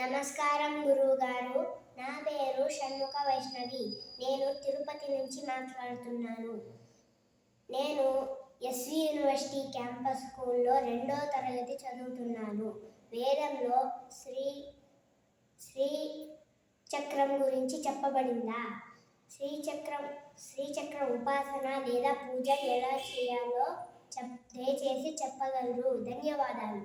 నమస్కారం గురువుగారు. నా పేరు షణ్ముఖ వైష్ణవి. నేను తిరుపతి నుంచి మాట్లాడుతున్నాను. నేను ఎస్వి యూనివర్సిటీ క్యాంపస్ స్కూల్లో 2వ తరగతి చదువుతున్నాను. వేదంలో శ్రీ చక్రం గురించి చెప్పబడిందా? శ్రీచక్ర ఉపాసన లేదా పూజ ఎలా చేయాలో దయచేసి చెప్పగలరు? ధన్యవాదాలు.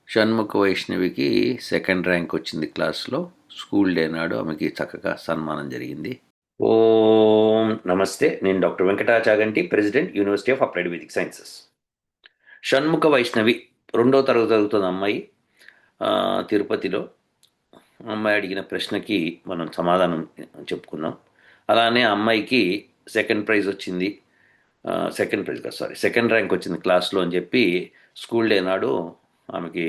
షణ్ముఖ వైష్ణవికి సెకండ్ ర్యాంక్ వచ్చింది క్లాస్లో. స్కూల్ డే నాడు ఆమెకి చక్కగా సన్మానం జరిగింది. ఓం నమస్తే. నేను doctor Venkata Chaganti, president, university of applied Vedic sciences. Shanmukha Vaishnavi 2వ తరగతి చదువుతున్న అమ్మాయి. తిరుపతిలో అమ్మాయి అడిగిన ప్రశ్నకి మనం సమాధానం చెప్పుకున్నాం. అలానే అమ్మాయికి సెకండ్ ర్యాంక్ వచ్చింది క్లాస్లో అని చెప్పి స్కూల్ డే నాడు ఆమెకి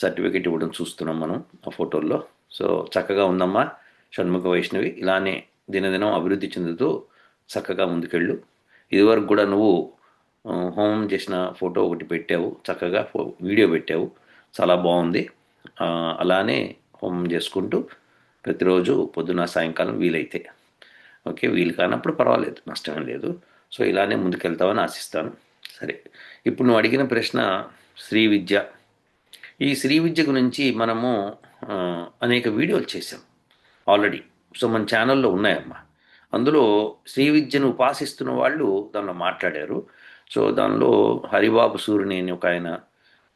సర్టిఫికేట్ ఇవ్వడం చూస్తున్నాం మనం ఆ ఫోటోల్లో. సో చక్కగా ఉందమ్మా షణ్ముఖ వైష్ణవి. ఇలానే దినదినం అభివృద్ధి చెందుతూ చక్కగా ముందుకెళ్ళు. ఇదివరకు కూడా నువ్వు హోమం చేసిన ఫోటో ఒకటి పెట్టావు, చక్కగా వీడియో పెట్టావు, చాలా బాగుంది. అలానే హోమం చేసుకుంటూ ప్రతిరోజు పొద్దున సాయంకాలం వీలైతే ఓకే, వీలు కానప్పుడు పర్వాలేదు, నష్టం లేదు. సో ఇలానే ముందుకెళ్తావని ఆశిస్తాను. సరే, ఇప్పుడు నువ్వు అడిగిన ప్రశ్న శ్రీ విద్య. ఈ శ్రీ విద్య గురించి మనము అనేక వీడియోలు చేసాం ఆల్రెడీ. సో మన ఛానల్లో ఉన్నాయమ్మా. అందులో శ్రీ విద్యను ఉపాసిస్తున్న వాళ్ళు దానిలో మాట్లాడారు. సో దానిలో హరిబాబు సూరిని అని ఒక ఆయన,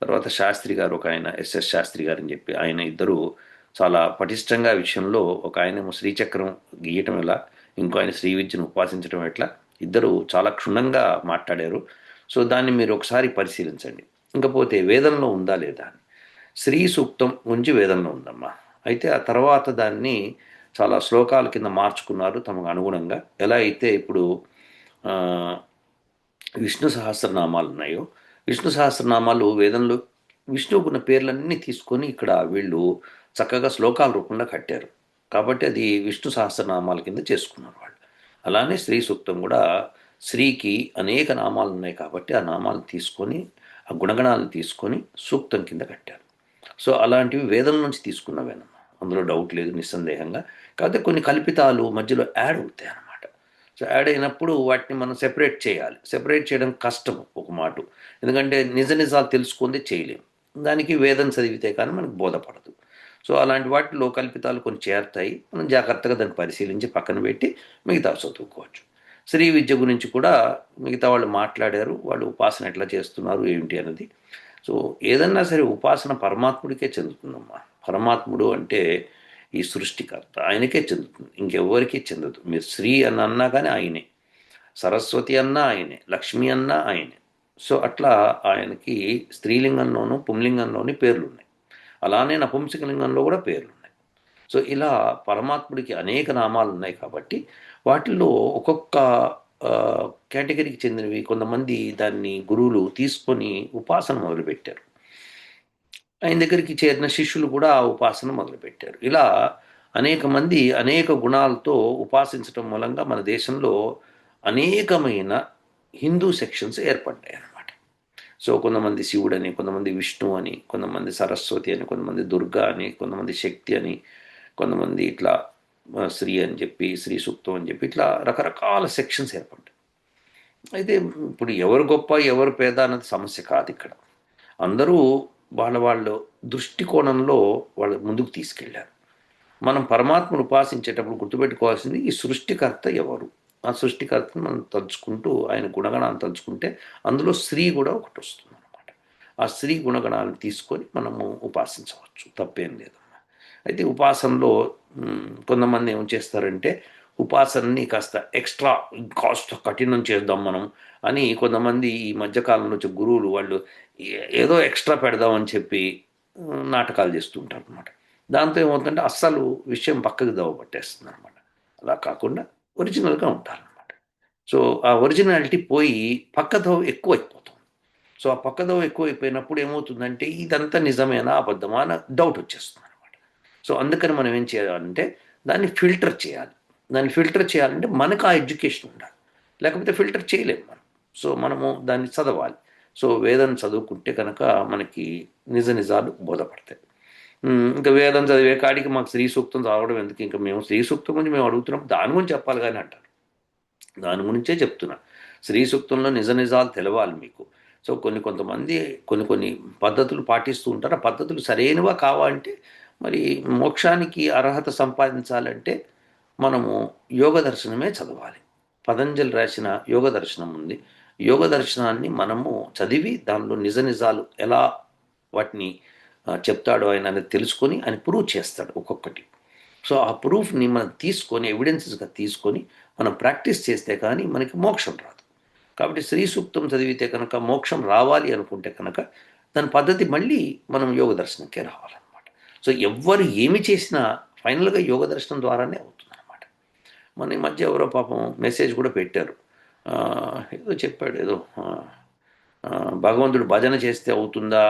తర్వాత శాస్త్రి గారు ఒక ఆయన, ఎస్ఎస్ శాస్త్రి గారు అని చెప్పి ఆయన, ఇద్దరు చాలా పటిష్టంగా విషయంలో, ఒక ఆయన శ్రీచక్రం గీయటం ఎలా, ఇంకో ఆయన శ్రీ విద్యను ఉపాసించడం ఎట్లా, ఇద్దరు చాలా క్షుణ్ణంగా మాట్లాడారు. సో దాన్ని మీరు ఒకసారి పరిశీలించండి. ఇంకపోతే వేదంలో ఉందా లేదా అని. శ్రీ సూక్తం గురించి వేదంలో ఉందమ్మా. అయితే ఆ తర్వాత దాన్ని చాలా శ్లోకాల కింద మార్చుకున్నారు తమకు అనుగుణంగా. ఎలా అయితే ఇప్పుడు విష్ణు సహస్రనామాలు ఉన్నాయో, విష్ణు సహస్రనామాలు వేదంలో విష్ణువుకున్న పేర్లన్నీ తీసుకొని ఇక్కడ వీళ్ళు చక్కగా శ్లోకాల రూపంలో కట్టారు. కాబట్టి అది విష్ణు సహస్రనామాల కింద చేసుకున్నారు వాళ్ళు. అలానే శ్రీ సూక్తం కూడా శ్రీకి అనేక నామాలు ఉన్నాయి కాబట్టి ఆ నామాలను తీసుకొని, ఆ గుణగణాలను తీసుకొని సూక్తం కింద కట్టారు. సో అలాంటివి వేదం నుంచి తీసుకున్నవేనమ్మా, అందులో డౌట్ లేదు, నిస్సందేహంగా. కాకపోతే కొన్ని కల్పితాలు మధ్యలో యాడ్ అవుతాయి అన్నమాట. సో యాడ్ అయినప్పుడు వాటిని మనం సెపరేట్ చేయాలి. సెపరేట్ చేయడం కష్టము ఒక మాట, ఎందుకంటే నిజాలు తెలుసుకుందే చేయలేము. దానికి వేదం చదివితే కానీ మనకు బోధపడదు. సో అలాంటి వాటిలో కల్పితాలు కొన్ని చేరుతాయి. మనం జాగ్రత్తగా దాన్ని పరిశీలించి పక్కన పెట్టి మిగతా చదువుకోవచ్చు. శ్రీ విద్య గురించి కూడా మిగతా వాళ్ళు మాట్లాడారు, వాళ్ళు ఉపాసన ఎట్లా చేస్తున్నారు ఏమిటి అన్నది. సో ఏదన్నా సరే ఉపాసన పరమాత్ముడికే చెందుతుందమ్మా. పరమాత్ముడు అంటే ఈ సృష్టికర్త, ఆయనకే చెందుతుంది, ఇంకెవ్వరికీ చెందదు. మీరు శ్రీ అని అన్నా కానీ ఆయనే, సరస్వతి అన్నా ఆయనే, లక్ష్మి అన్నా ఆయనే. సో అట్లా ఆయనకి స్త్రీలింగంలోనూ పుంలింగంలోని పేర్లు ఉన్నాయి, అలానే నపుంసకలింగంలో కూడా పేర్లు ఉన్నాయి. సో ఇలా పరమాత్ముడికి అనేక నామాలు ఉన్నాయి కాబట్టి వాటిల్లో ఒక్కొక్క కేటగిరీకి చెందినవి కొంతమంది దాన్ని గురువులు తీసుకొని ఉపాసన మొదలుపెట్టారు. ఆయన దగ్గరికి చేరిన శిష్యులు కూడా ఆ ఉపాసన మొదలుపెట్టారు. ఇలా అనేక మంది అనేక గుణాలతో ఉపాసించడం మూలంగా మన దేశంలో అనేకమైన హిందూ సెక్షన్స్ ఏర్పడ్డాయి అన్నమాట. సో కొంతమంది శివుడని, కొంతమంది విష్ణు అని, కొంతమంది సరస్వతి అని, కొంతమంది దుర్గా అని, కొంతమంది శక్తి అని, కొంతమంది ఇట్లా శ్రీ అని చెప్పి, శ్రీ సూక్తం అని చెప్పి, ఇట్లా రకరకాల సెక్షన్స్ ఏర్పడ్డాయి. అయితే ఇప్పుడు ఎవరు గొప్ప ఎవరు పేద అన్నది సమస్య కాదు ఇక్కడ. అందరూ వాళ్ళ దృష్టికోణంలో వాళ్ళు ముందుకు తీసుకెళ్ళారు. మనం పరమాత్మను ఉపాసించేటప్పుడు గుర్తుపెట్టుకోవాల్సింది ఈ సృష్టికర్త ఎవరు. ఆ సృష్టికర్తను మనం తలుచుకుంటూ ఆయన గుణగణాలను తలుచుకుంటే అందులో స్త్రీ కూడా ఒకటి వస్తుంది అనమాట. ఆ స్త్రీ గుణగణాలను తీసుకొని మనము ఉపాసించవచ్చు, తప్పేం లేదమ్మా. అయితే ఉపాసనలో కొంతమంది ఏం చేస్తారంటే ఉపాసనని కాస్త ఎక్స్ట్రా కాస్ట్ కఠినం చేద్దాం మనం అని కొంతమంది ఈ మధ్యకాలంలో వచ్చే గురువులు వాళ్ళు ఏదో ఎక్స్ట్రా పెడదామని చెప్పి నాటకాలు చేస్తుంటారు అనమాట. దాంతో ఏమవుతుందంటే అస్సలు విషయం పక్కకి దవ పట్టేస్తుంది అనమాట. అలా కాకుండా ఒరిజినల్గా ఉంటారనమాట. సో ఆ ఒరిజినాలిటీ పోయి పక్కదవ ఎక్కువ అయిపోతుంది. సో ఆ పక్కదవ ఎక్కువైపోయినప్పుడు ఏమవుతుందంటే ఇదంతా నిజమేనా అబద్ధమా అని డౌట్ వచ్చేస్తుంది అనమాట. సో అందుకని మనం ఏం చేయాలంటే దాన్ని ఫిల్టర్ చేయాలి. దాన్ని ఫిల్టర్ చేయాలంటే మనకు ఆ ఎడ్యుకేషన్ ఉండాలి, లేకపోతే ఫిల్టర్ చేయలేము మనం. సో మనము దాన్ని చదవాలి. సో వేదం చదువుకుంటే కనుక మనకి నిజాలు బోధపడతాయి. ఇంకా వేదం చదివే కాడికి మాకు శ్రీ సూక్తం చదవడం ఎందుకు, ఇంకా మేము శ్రీ సూక్తం గురించి మేము అడుగుతున్నప్పుడు దాని గురించి చెప్పాలి కానీ అంటారు. దాని గురించే చెప్తున్నా. శ్రీ సూక్తంలో నిజ నిజాలు తెలవాలి మీకు. సో కొంతమంది కొన్ని పద్ధతులు పాటిస్తూ ఉంటారు. ఆ పద్ధతులు సరైనవా కావా అంటే, మరి మోక్షానికి అర్హత సంపాదించాలంటే మనము యోగ దర్శనమే చదవాలి. పతంజలి రాసిన యోగ దర్శనం ఉంది. యోగ దర్శనాన్ని మనము చదివి దానిలో నిజ నిజాలు ఎలా వాటిని చెప్తాడో ఆయన అనేది తెలుసుకొని ఆయన ప్రూవ్ చేస్తాడు ఒక్కొక్కటి. సో ఆ ప్రూఫ్ని మనం తీసుకొని ఎవిడెన్సెస్గా తీసుకొని మనం ప్రాక్టీస్ చేస్తే కానీ మనకి మోక్షం రాదు. కాబట్టి శ్రీ సూక్తం చదివితే కనుక మోక్షం రావాలి అనుకుంటే కనుక దాని పద్ధతి మళ్ళీ మనం యోగ దర్శనంకే రావాలన్నమాట. సో ఎవ్వరు ఏమి చేసినా ఫైనల్గా యోగ దర్శనం ద్వారానే అవుతుందన్నమాట. మన ఈ మధ్య ఎవరో పాపం మెసేజ్ కూడా పెట్టారు. ఏదో చెప్పాడు, ఏదో భగవంతుడు భజన చేస్తే అవుతుందా,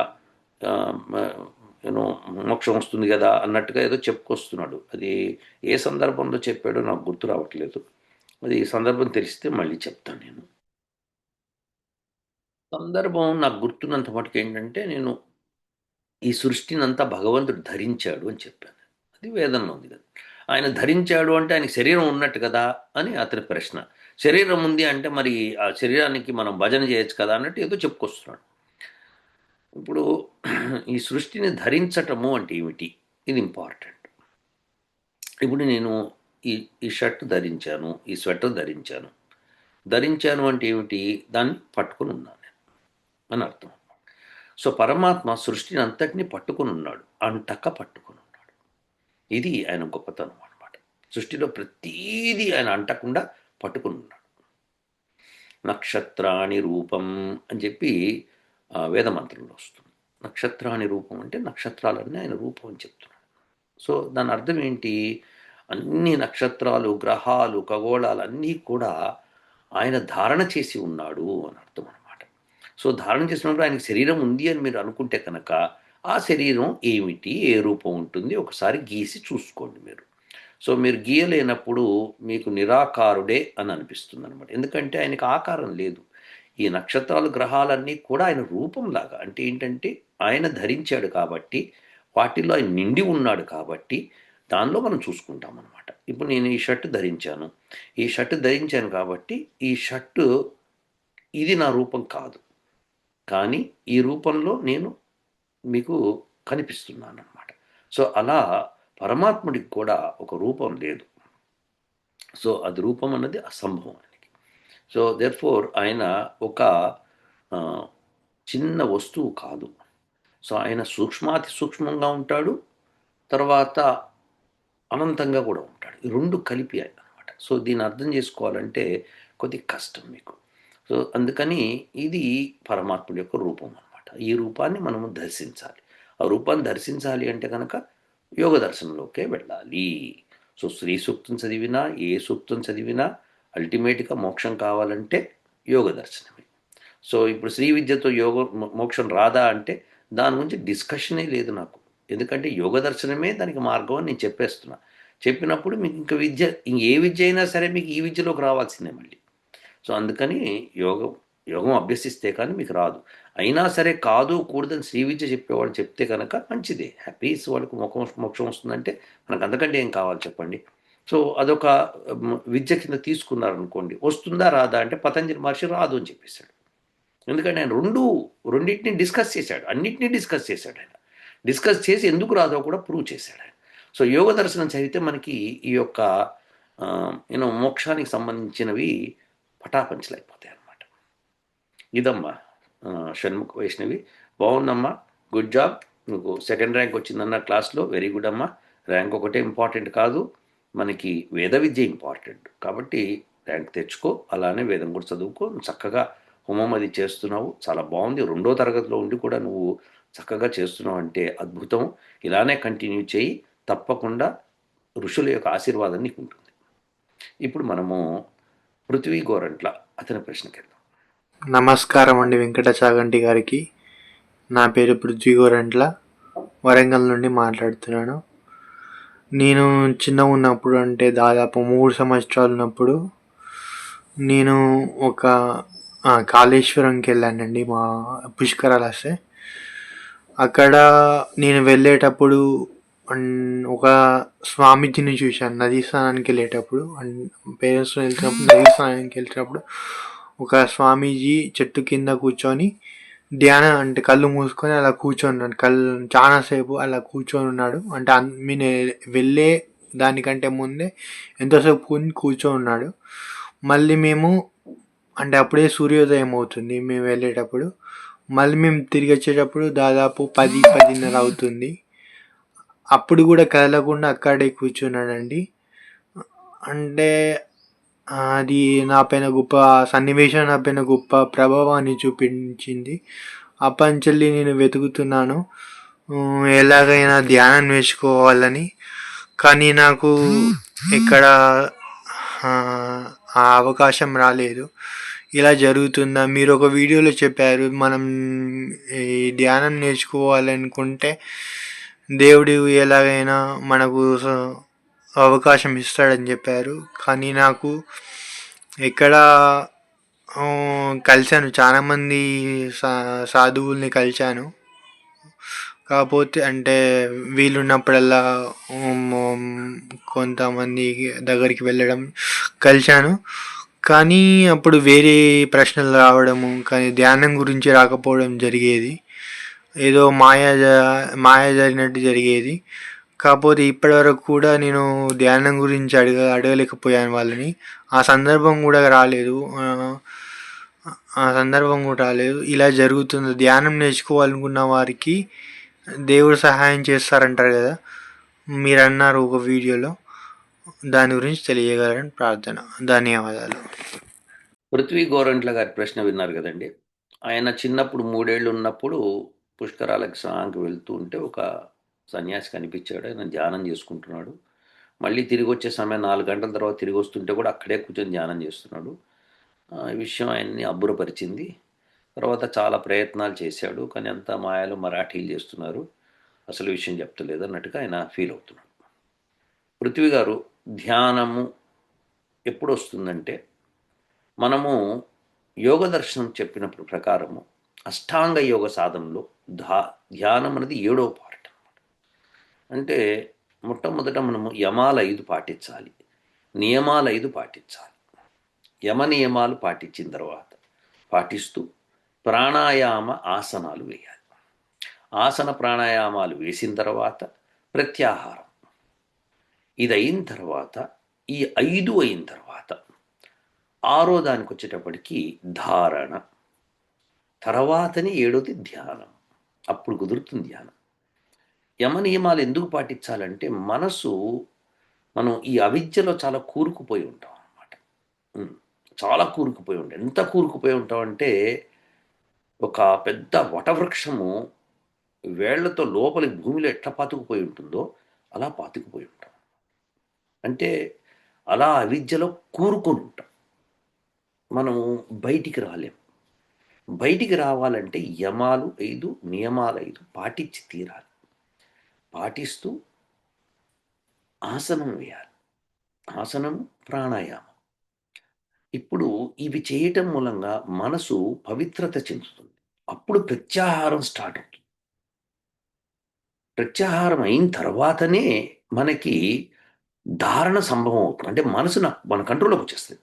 యూనో మోక్షం వస్తుంది కదా అన్నట్టుగా ఏదో చెప్పుకొస్తున్నాడు. అది ఏ సందర్భంలో చెప్పాడో నాకు గుర్తు రావట్లేదు. అది సందర్భం తెలిస్తే మళ్ళీ చెప్తాను నేను. సందర్భం నాకు గుర్తున్నంత మటుకు ఏంటంటే, నేను ఈ సృష్టినంతా భగవంతుడు ధరించాడు అని చెప్పాను. అది వేదంలో ఉంది కదా. ఆయన ధరించాడు అంటే ఆయనకి శరీరం ఉన్నట్టు కదా అని అతని ప్రశ్న. శరీరం ఉంది అంటే మరి ఆ శరీరానికి మనం భజన చేయొచ్చు కదా అన్నట్టు ఏదో చెప్పుకొస్తున్నాడు. ఇప్పుడు ఈ సృష్టిని ధరించటము అంటే ఏమిటి, ఇది ఇంపార్టెంట్. ఇప్పుడు నేను ఈ షర్ట్ ధరించాను, ఈ స్వెటర్ ధరించాను. ధరించాను అంటే ఏమిటి, దాన్ని పట్టుకుని ఉన్నాను అని అర్థం. సో పరమాత్మ సృష్టిని అంతటినీ పట్టుకుని ఉన్నాడు, అంటక పట్టుకుని ఉన్నాడు. ఇది ఆయన గొప్పతనం అనమాట. సృష్టిలో ప్రతీదీ ఆయన అంటకుండా పట్టుకుని ఉన్నాడు. నక్షత్రాణి రూపం అని చెప్పి వేదమంత్రంలో వస్తుంది. నక్షత్రాణి రూపం అంటే నక్షత్రాలన్నీ ఆయన రూపం అని చెప్తున్నాడు. సో దాని అర్థం ఏంటి, అన్ని నక్షత్రాలు, గ్రహాలు, ఖగోళాలు అన్నీ కూడా ఆయన ధారణ చేసి ఉన్నాడు అని అర్థం అనమాట. సో ధారణ చేసినప్పుడు ఆయనకి శరీరం ఉంది అని మీరు అనుకుంటే కనుక ఆ శరీరం ఏమిటి, ఏ రూపం ఉంటుంది ఒకసారి గీసి చూసుకోండి మీరు. సో మీరు గీయలేనప్పుడు మీకు నిరాకారుడే అని అనిపిస్తుంది అనమాట. ఎందుకంటే ఆయనకి ఆకారం లేదు. ఈ నక్షత్రాలు, గ్రహాలన్నీ కూడా ఆయన రూపంలాగా, అంటే ఏంటంటే ఆయన ధరించాడు కాబట్టి, వాటిల్లో ఆయన నిండి ఉన్నాడు కాబట్టి దానిలో మనం చూసుకుంటాం అనమాట. ఇప్పుడు నేను ఈ షర్ట్ ధరించాను, ఈ షర్ట్ ధరించాను కాబట్టి ఈ షర్టు ఇది నా రూపం కాదు, కానీ ఈ రూపంలో నేను మీకు కనిపిస్తున్నాను అనమాట. సో అలా పరమాత్ముడికి కూడా ఒక రూపం లేదు. సో అది రూపం అన్నది అసంభవం ఆయనకి. సో దేర్ఫోర్ ఆయన ఒక చిన్న వస్తువు కాదు. సో ఆయన సూక్ష్మాతి సూక్ష్మంగా ఉంటాడు, తర్వాత అనంతంగా కూడా ఉంటాడు. ఈ రెండు కలిపి ఆయన అనమాట. సో దీన్ని అర్థం చేసుకోవాలంటే కొద్ది కష్టం మీకు. సో అందుకని ఇది పరమాత్ముడి యొక్క రూపం అనమాట. ఈ రూపాన్ని మనము దర్శించాలి. ఆ రూపాన్ని దర్శించాలి అంటే కనుక యోగ దర్శనంలోకే వెళ్ళాలి. సో శ్రీ సూక్తం చదివినా, ఏ సూక్తం చదివినా అల్టిమేట్గా మోక్షం కావాలంటే యోగ దర్శనమే. సో ఇప్పుడు శ్రీ విద్యతో మోక్షం రాదా అంటే దాని గురించి డిస్కషనే లేదు నాకు. ఎందుకంటే యోగ దర్శనమే దానికి మార్గం అని నేను చెప్పేస్తున్నా. చెప్పినప్పుడు మీకు ఇంకా ఏ విద్య అయినా సరే మీకు ఈ విద్యలోకి రావాల్సిందే మళ్ళీ. సో అందుకని యోగం అభ్యసిస్తే కానీ మీకు రాదు. అయినా సరే కాదు కూడదని శ్రీ విద్య చెప్పేవాళ్ళు చెప్తే కనుక మంచిదే, హ్యాపీస్, వాళ్ళకు మోక్షం వస్తుందంటే మనకు అంతకంటే ఏం కావాలి చెప్పండి. సో అదొక విద్య కింద తీసుకున్నారనుకోండి, వస్తుందా రాదా అంటే పతంజలి మహర్షి రాదు అని చెప్పేశాడు. ఎందుకంటే ఆయన రెండింటిని డిస్కస్ చేశాడు, అన్నింటినీ డిస్కస్ చేశాడు. ఆయన డిస్కస్ చేసి ఎందుకు రాదో కూడా ప్రూవ్ చేశాడు ఆయన. సో యోగ దర్శనం చదివితే మనకి ఈ యొక్క మోక్షానికి సంబంధించినవి పటాపంచలైపోతాయి అన్నమాట. ఇదమ్మా షణ్ముఖ వైష్ణవి. బాగుందమ్మా, గుడ్ జాబ్. నీకు సెకండ్ ర్యాంక్ వచ్చిందన్న క్లాస్లో, వెరీ గుడ్ అమ్మా. ర్యాంక్ ఒకటే ఇంపార్టెంట్ కాదు, మనకి వేద విద్య ఇంపార్టెంట్. కాబట్టి ర్యాంక్ తెచ్చుకో, అలానే వేదం కూడా చదువుకో. చక్కగా హోమం అది చేస్తున్నావు, చాలా బాగుంది. 2వ తరగతిలో ఉండి కూడా నువ్వు చక్కగా చేస్తున్నావు అంటే అద్భుతం. ఇలానే కంటిన్యూ చేయి, తప్పకుండా ఋషుల యొక్క ఆశీర్వాదం నీకు ఉంటుంది. ఇప్పుడు మనము పృథ్వీ గోరంట్ల అతని ప్రశ్నకి వెళ్దాం. నమస్కారం అండి వెంకటాచాగంటి గారికి. నా పేరు పృథ్వీ గోరంట్ల, వరంగల్ నుండి మాట్లాడుతున్నాను. నేను చిన్నగా ఉన్నప్పుడు, అంటే దాదాపు 3 సంవత్సరాలు ఉన్నప్పుడు, నేను ఒక కాళేశ్వరంకి వెళ్ళానండి. మా పుష్కరాలు వస్తే అక్కడ నేను వెళ్ళేటప్పుడు ఒక స్వామీజీని చూశాను. నదీ స్నానానికి వెళ్ళేటప్పుడు పేరెంట్స్తో వెళ్తున్నప్పుడు నదీ స్నానానికి వెళ్ళేటప్పుడు ఒక స్వామీజీ చెట్టు కింద కూర్చొని ధ్యానం అంటే కళ్ళు మూసుకొని అలా కూర్చొని ఉన్నాడు. చాలాసేపు అలా కూర్చొని ఉన్నాడు. అంటే నేను వెళ్ళే దానికంటే ముందే ఎంతోసేపు కూర్చొని ఉన్నాడు. మళ్ళీ మేము అంటే అప్పుడే సూర్యోదయం అవుతుంది మేము వెళ్ళేటప్పుడు. మళ్ళీ మేము తిరిగి వచ్చేటప్పుడు దాదాపు 10-10:30 అవుతుంది. అప్పుడు కూడా కదలకుండా అక్కడే కూర్చున్నాడండి. అంటే అది నా పైన గొప్ప సన్నివేశం, నా పైన గొప్ప ప్రభావాన్ని చూపించింది. అప్పటినుంచి నేను వెతుకుతున్నాను ఎలాగైనా ధ్యానం నేర్చుకోవాలని. కానీ నాకు ఇక్కడ ఆ అవకాశం రాలేదు. ఇలా జరుగుతుందా? మీరు ఒక వీడియోలో చెప్పారు, మనం ఈ ధ్యానం నేర్చుకోవాలనుకుంటే దేవుడు ఎలాగైనా మనకు అవకాశం ఇస్తాడని చెప్పారు. కానీ నాకు ఇక్కడ కలిశాను, చాలామంది సాధువుల్ని కలిశాను. కాకపోతే అంటే వీలున్నప్పుడల్లా కొంతమంది దగ్గరికి వెళ్ళడం కలిశాను. కానీ అప్పుడు వేరే ప్రశ్నలు రావడము, కానీ ధ్యానం గురించి రాకపోవడం జరిగేది. ఏదో మాయ జరిగినట్టు జరిగేది. కాకపోతే ఇప్పటివరకు కూడా నేను ధ్యానం గురించి అడగలేకపోయాను వాళ్ళని. ఆ సందర్భం కూడా రాలేదు. ఇలా జరుగుతుంది. ధ్యానం నేర్చుకోవాలనుకున్న వారికి దేవుడు సహాయం చేస్తారంటారు కదా, మీరు అన్నారు ఒక వీడియోలో. దాని గురించి తెలియగలరని ప్రార్థన. ధన్యవాదాలు. పృథ్వీ గోరంట్ల గారి ప్రశ్న విన్నారు కదండి. ఆయన చిన్నప్పుడు 3 ఏళ్ళు ఉన్నప్పుడు పుష్కరాలకు స్నానానికి వెళ్తూ ఉంటే ఒక సన్యాసి కనిపించాడు. ఆయన ధ్యానం చేసుకుంటున్నాడు. మళ్ళీ తిరిగి వచ్చే సమయం 4 గంటల తర్వాత తిరిగి వస్తుంటే కూడా అక్కడే కూర్చొని ధ్యానం చేస్తున్నాడు. ఈ విషయం ఆయన్ని అబ్బురపరిచింది. తర్వాత చాలా ప్రయత్నాలు చేశాడు. కానీ అంతా మాయలు మరాఠీలు చేస్తున్నారు, అసలు విషయం చెప్తలేదు అన్నట్టుగా ఆయన ఫీల్ అవుతున్నాడు. పృథ్వీ గారు, ధ్యానము ఎప్పుడు వస్తుందంటే మనము యోగ దర్శనం చెప్పిన ప్రకారము అష్టాంగ యోగ సాధనలో ధ్యానం అనేది 7వ పార్ట్ అన్నమాట. అంటే మొట్టమొదట మనము యమాలు 5 పాటించాలి, నియమాలు 5 పాటించాలి. యమ నియమాలు పాటించిన తర్వాత పాటిస్తూ ప్రాణాయామ ఆసనాలు వేయాలి. ఆసన ప్రాణాయామాలు వేసిన తర్వాత ప్రత్యాహారం. ఇది అయిన తర్వాత ఈ 5 అయిన తర్వాత 6వ దానికి వచ్చేటప్పటికి ధారణ, తర్వాతని 7వది ధ్యానం. అప్పుడు కుదురుతుంది ధ్యానం. యమ నియమాలు ఎందుకు పాటించాలంటే మనం ఈ అవిద్యలో చాలా కూరుకుపోయి ఉంటాం అన్నమాట. చాలా కూరుకుపోయి ఉంటాం. ఎంత కూరుకుపోయి ఉంటామంటే ఒక పెద్ద వటవృక్షము వేళ్లతో లోపలి భూమిలో ఎట్లా పాతుకుపోయి ఉంటుందో అలా పాతుకుపోయి ఉంటాం. అంటే అలా అవిద్యలో కూరుకొని ఉంటాం. మనము బయటికి రాలేం. బయటికి రావాలంటే యమాలు 5 నియమాలు 5 పాటించి తీరాలి. పాటిస్తూ ఆసనం వేయాలి. ఆసనం, ప్రాణాయామం. ఇప్పుడు ఇవి చేయటం మూలంగా మనసు పవిత్రత చెందుతుంది. అప్పుడు ప్రత్యాహారం స్టార్ట్ అవుతుంది. ప్రత్యాహారం అయిన తర్వాతనే మనకి ధారణ సంభవం అవుతుంది. అంటే మనసు మన కంట్రోల్లోకి వచ్చేస్తుంది.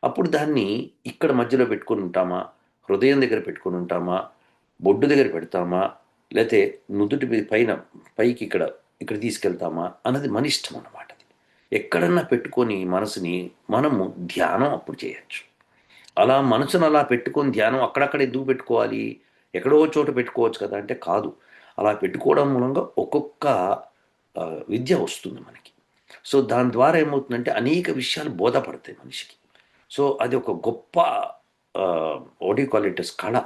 అప్పుడు దాన్ని ఇక్కడ మధ్యలో పెట్టుకొని ఉంటామా, హృదయం దగ్గర పెట్టుకొని ఉంటామా, బొడ్డు దగ్గర పెడతామా, లేకపోతే నుదుటి పైకి ఇక్కడ తీసుకెళ్తామా అన్నది మన ఇష్టం అన్నమాట. ఎక్కడన్నా పెట్టుకొని మనసుని మనము ధ్యానం అప్పుడు చేయొచ్చు. అలా మనసును అలా పెట్టుకొని ధ్యానం అక్కడక్కడ ఎందుకు పెట్టుకోవాలి, ఎక్కడో చోట పెట్టుకోవచ్చు కదా అంటే కాదు. అలా పెట్టుకోవడం మూలంగా ఒక్కొక్క విద్య వస్తుంది మనకి. సో దాని ద్వారా ఏమవుతుందంటే అనేక విషయాలు బోధపడతాయి మనిషికి. సో అది ఒక గొప్ప క్వాలిటీస్ కళ.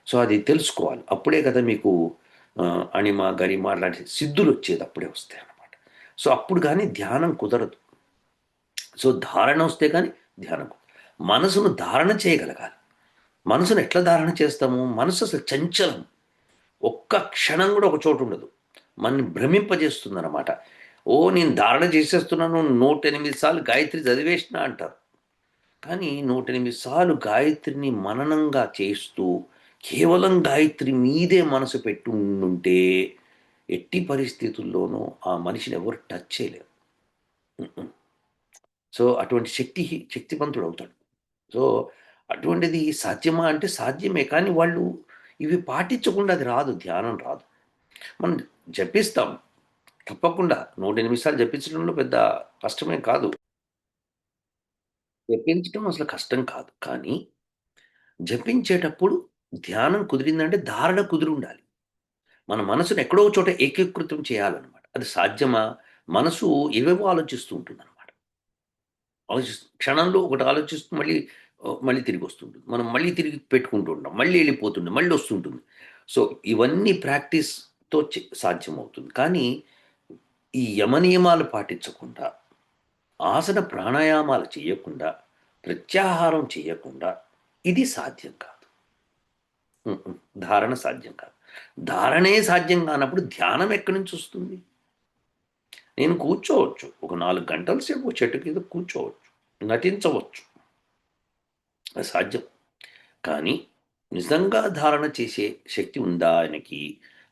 సో అది తెలుసుకోవాలి. అప్పుడే కదా మీకు అణిమ గరిమ లాంటి సిద్ధులు వచ్చేది అప్పుడే వస్తాయి అన్నమాట. సో అప్పుడు కానీ ధ్యానం కుదరదు. సో ధారణ వస్తే కానీ ధ్యానం కుదరదు. మనసును ధారణ చేయగలగాలి. మనసును ఎట్లా ధారణ చేస్తాము? మనసు అసలు చంచలం, ఒక్క క్షణం కూడా ఒక చోటు ఉండదు. మనని భ్రమింపజేస్తుంది అన్నమాట. నేను ధారణ చేసేస్తున్నాను, 108 సార్లు గాయత్రి చదివేసిన అంటారు. కానీ 108 సార్లు గాయత్రిని మననంగా చేస్తూ కేవలం గాయత్రి మీదే మనసు పెట్టి ఉండుంటే ఎట్టి పరిస్థితుల్లోనూ ఆ మనిషిని ఎవరు టచ్ చేయలేరు. సో అటువంటి శక్తివంతుడు అవుతాడు. సో అటువంటిది సాధ్యమా అంటే సాధ్యమే. కానీ వాళ్ళు ఇవి పాటించకుండా అది రాదు, ధ్యానం రాదు. మనం జపిస్తాం తప్పకుండా 108 సార్లు జపించడంలో పెద్ద కష్టమేం కాదు. జపించడం అసలు కష్టం కాదు. కానీ జపించేటప్పుడు ధ్యానం కుదిరిందంటే ధారణ కుదిరుండాలి. మన మనసుని ఎక్కడో ఒక చోట ఏకీకృతం చేయాలనమాట. అది సాధ్యమా? మనసు ఏవేవో ఆలోచిస్తూ ఉంటుందనమాట. క్షణంలో ఒకటి ఆలోచిస్తూ మళ్ళీ తిరిగొస్తుంటుంది. మనం మళ్ళీ తిరిగి పెట్టుకుంటూ ఉంటాం. మళ్ళీ వెళ్ళిపోతుంది. మళ్ళీ వస్తుంటుంది. సో ఇవన్నీ ప్రాక్టీస్‌తో సాధ్యమవుతుంది. కానీ ఈ యమనియమాలు పాటించకుండా, ఆసన ప్రాణాయామాలు చేయకుండా, ప్రత్యాహారం చేయకుండా ఇది సాధ్యం కాదు. ధారణ సాధ్యం కాదు. ధారణే సాధ్యం కానప్పుడు ధ్యానం ఎక్కడి నుంచి వస్తుంది? నేను కూర్చోవచ్చు. ఒక 4 గంటల సేపు ఒక చెట్టు కింద కూర్చోవచ్చు. నటించవచ్చు. అది సాధ్యం. కానీ నిజంగా ధారణ చేసే శక్తి ఉందా ఆయనకి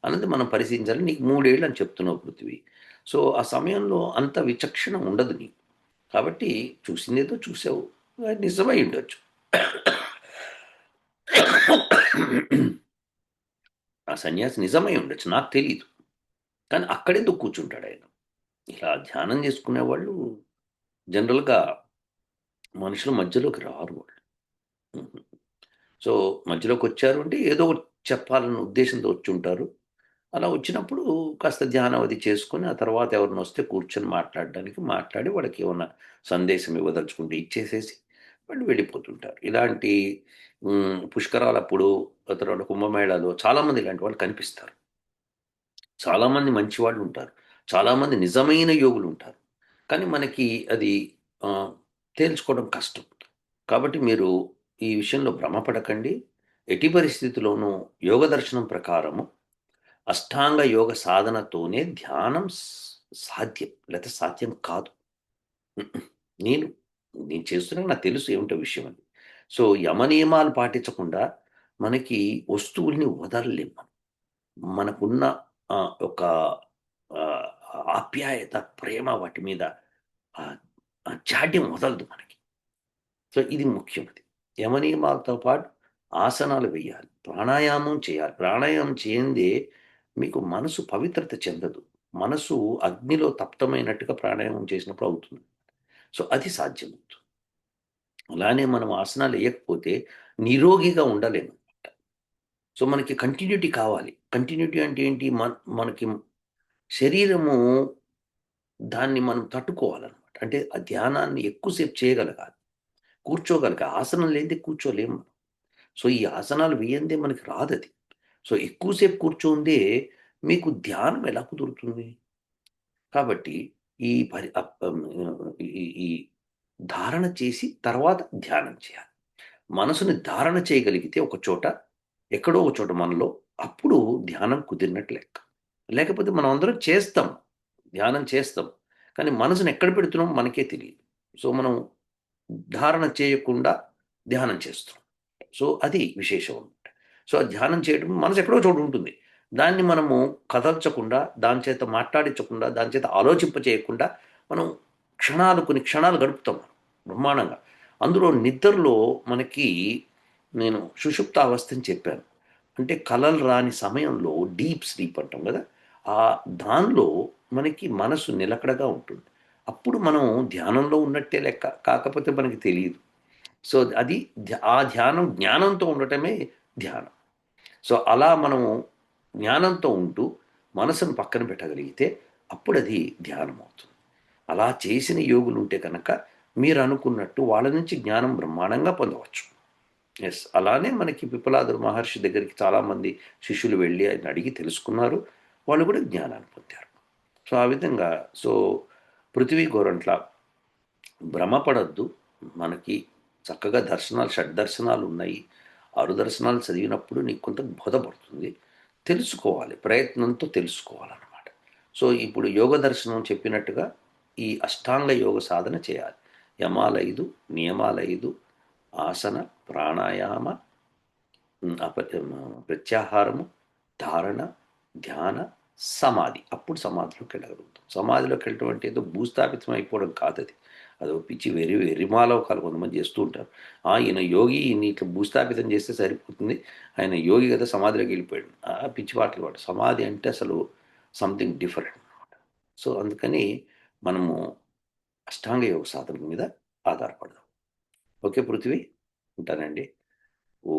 అన్నది మనం పరిశీలించాలి. నీకు 3 ఏళ్ళు అని చెప్తున్నావు పృథ్వీ. సో ఆ సమయంలో అంత విచక్షణ ఉండదు నీకు. కాబట్టి చూసిందేదో చూసావు. అది నిజమై ఉండొచ్చు. ఆ సన్యాసి నిజమై ఉండొచ్చు. నాకు తెలీదు. కానీ అక్కడెందుకు కూర్చుంటాడు ఆయన? ఇలా ధ్యానం చేసుకునే వాళ్ళు జనరల్‌గా మనుషుల మధ్యలోకి రారు వాళ్ళు. సో మధ్యలోకొచ్చారు అంటే ఏదో ఒకటి చెప్పాలన్న ఉద్దేశంతో వచ్చుంటారు. అలా వచ్చినప్పుడు కాస్త ధ్యానం అది చేసుకొని, ఆ తర్వాత ఎవరైనా వస్తే కూర్చొని మాట్లాడి వాళ్ళకి ఏమన్నా సందేశం ఇవ్వదలుచుకుంటే ఇచ్చేసేసి వాళ్ళు వెళ్ళిపోతుంటారు. ఇలాంటి పుష్కరాలప్పుడు, ఆ తర్వాత కుంభమేళాలో చాలామంది ఇలాంటి వాళ్ళు కనిపిస్తారు. చాలామంది మంచివాళ్ళు ఉంటారు. చాలామంది నిజమైన యోగులుంటారు. కానీ మనకి అది తేల్చుకోవడం కష్టం. కాబట్టి మీరు ఈ విషయంలో భ్రమపడకండి. ఎట్టి పరిస్థితిలోనూ యోగ దర్శనం ప్రకారము అష్టాంగ యోగ సాధనతోనే ధ్యానం సాధ్యం. లేతే సాధ్యం కాదు. నేను నేను చేస్తున్నా నాకు తెలుసు ఏమిటో విషయం అని. సో యమ నియమాలు పాటించకుండా మనకి వస్తువుల్ని వదలలేం మనం. మనకున్న ఒక ఆహ్, ఆప్యాయత, ప్రేమ వాటి మీద ఆహ్, ఆ జాడ్యం వదలదు మనకి. సో ఇది ముఖ్యం అది. యమ నియమాలతో పాటు ఆసనాలు వేయాలి. ప్రాణాయామం చేయాలి. ప్రాణాయామం చేయందే మీకు మనసు పవిత్రత చెందదు. మనసు అగ్నిలో తప్తమైనట్టుగా ప్రాణాయామం చేసినప్పుడు అవుతుంది. సో అది సాధ్యమవుతుంది. అలానే మనం ఆసనాలు ఎయకపోతే నిరోగిగా ఉండలేము. సో మనకి కంటిన్యూటీ కావాలి. కంటిన్యూటీ అంటే ఏంటి? మనకి శరీరము దాన్ని మనం తట్టుకోవాలనమాట. అంటే ఆ ధ్యానాన్ని ఎక్కువ సేపు చేయగలగాలి. ఆసనం లేనిదే కూర్చోలేము. సో ఈ ఆసనాలు వేయందే మనకి రాదది. సో ఎక్కువ సేపు కూర్చోందే మీకు ధ్యానం ఎలా కుదురుతుంది? కాబట్టి ఈ పరి అప్ ఆహ్, ఈ ఈ ధారణ చేసి తర్వాత ధ్యానం చేయాలి. మనసుని ధారణ చేయగలిగితే ఒక చోట, ఎక్కడో ఒక చోట మనలో, అప్పుడు ధ్యానం కుదిరినట్టు లెక్క. లేకపోతే మనం అందరం చేస్తాం. ధ్యానం చేస్తాం. కానీ మనసుని ఎక్కడ పెడుతున్నామో మనకే తెలీదు. సో మనం ధారణ చేయకుండా ధ్యానం చేస్తున్నాం. సో అది విశేషం అనమాట. సో ఆ ధ్యానం చేయడం మనసు ఎక్కడో చోట ఉంటుంది. దాన్ని మనము కదల్చకుండా, దాని చేత మాట్లాడించకుండా, దాని చేత ఆలోచింప చేయకుండా మనం కొన్ని క్షణాలు గడుపుతాం బ్రహ్మాండంగా. అందులో నిద్రలో మనకి నేను సుషుప్తావస్థని చెప్పాను. అంటే కలలు రాని సమయంలో డీప్ స్లీప్ అంటాం కదా! దానిలో మనకి మనసు నిలకడగా ఉంటుంది. అప్పుడు మనం ధ్యానంలో ఉన్నట్టే లెక్క. కాకపోతే మనకి తెలీదు. సో అది ఆ ధ్యానం జ్ఞానంతో ఉండటమే ధ్యానం. సో అలా మనము జ్ఞానంతో ఉంటూ మనసును పక్కన పెట్టగలిగితే అప్పుడది ధ్యానం అవుతుంది. అలా చేసిన యోగులుంటే కనుక మీరు అనుకున్నట్టు వాళ్ళ నుంచి జ్ఞానం బ్రహ్మాండంగా పొందవచ్చు. యెస్. అలానే మనకి పిప్పలాదుడు మహర్షి దగ్గరికి చాలామంది శిష్యులు వెళ్ళి ఆయన అడిగి తెలుసుకున్నారు. వాళ్ళు కూడా జ్ఞానాన్ని పొందారు. సో ఆ విధంగా పృథ్వీ గోరంట్ల భ్రమపడొద్దు. మనకి చక్కగా షడ్దర్శనాలు ఉన్నాయి. 6 దర్శనాలు చదివినప్పుడు నీకు కొంత బోధపడుతుంది. తెలుసుకోవాలి. ప్రయత్నంతో తెలుసుకోవాలన్నమాట. సో ఇప్పుడు యోగ దర్శనం చెప్పినట్టుగా ఈ అష్టాంగ యోగ సాధన చేయాలి. యమాలు 5, నియమాలు 5, ఆసన, ప్రాణాయామ, ప్రత్యాహారము, ధారణ, ధ్యాన, సమాధి. అప్పుడు సమాధిలోకి వెళ్ళగలుగుతాం. సమాధిలోకి వెళ్ళటం అంటే ఏదో భూస్థాపితం అయిపోవడం కాదు అది. అదో పిచ్చి వెరిమాలోకాలు కొంతమంది చేస్తూ ఉంటారు. ఈయన యోగి, ఈయన ఇట్లా భూస్థాపితం చేస్తే సరిపోతుంది, ఆయన యోగి కదా సమాధిలోకి వెళ్ళిపోయాడు. పిచ్చి పాటలు పాడు. సమాధి అంటే అసలు సంథింగ్ డిఫరెంట్ అనమాట. సో అందుకని మనము అష్టాంగ యోగ సాధన మీద ఆధారపడదాం. ఓకే పృథ్వీ, ఉంటానండి. ఓ